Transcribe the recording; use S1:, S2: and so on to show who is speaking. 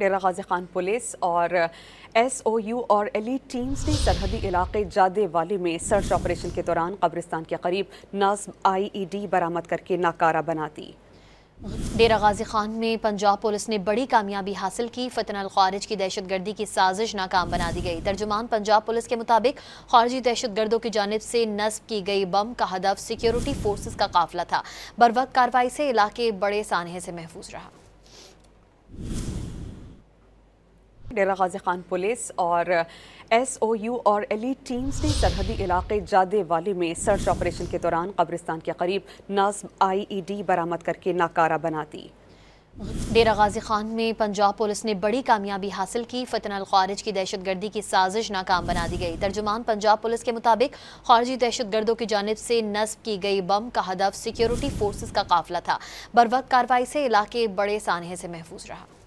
S1: Dera Ghazi Khan police اور SOU اور elite teams نے سرحدی علاقے جادے والی میں سرچ آپریشن کے دوران قبرستان کے قریب نصب IED برآمد کر کے ناکارہ بنا دی۔
S2: ڈیرہ غازی خان میں پنجاب پولیس نے بڑی کامیابی حاصل کی۔ فتنہ الخوارج کی دہشت گردی کی سازش ناکام بنا دی گئی۔ ترجمان پنجاب پولیس کے مطابق خارجی دہشت گردوں کی جانب سے نصب کی گئی بم کا ہدف سیکیورٹی فورسز کا قافلہ تھا۔ بروقت کارروائی سے علاقے بڑے سانحے سے محفوظ رہا۔
S1: ڈیرہ غازی خان پولیس اور SOU اور ایلیٹ ٹیمز نے سرحدی علاقے جادے والی میں سرچ آپریشن کے دوران قبرستان کے قریب نصب IED برآمد کر کے ناکارہ بنا دی۔
S2: ڈیرہ غازی خان میں پنجاب پولیس نے بڑی کامیابی حاصل کی۔ فتنہ الخوارج کی دہشت گردی کی سازش ناکام بنا دی گئی۔ ترجمان پنجاب پولیس کے مطابق خارجی دہشت گردوں کی جانب سے نصب کی گئی بم کا ہدف سیکیورٹی فورسز کا قافلہ تھا۔ بروقت کارروائی سے علاقے بڑے سانحے سے محفوظ رہا۔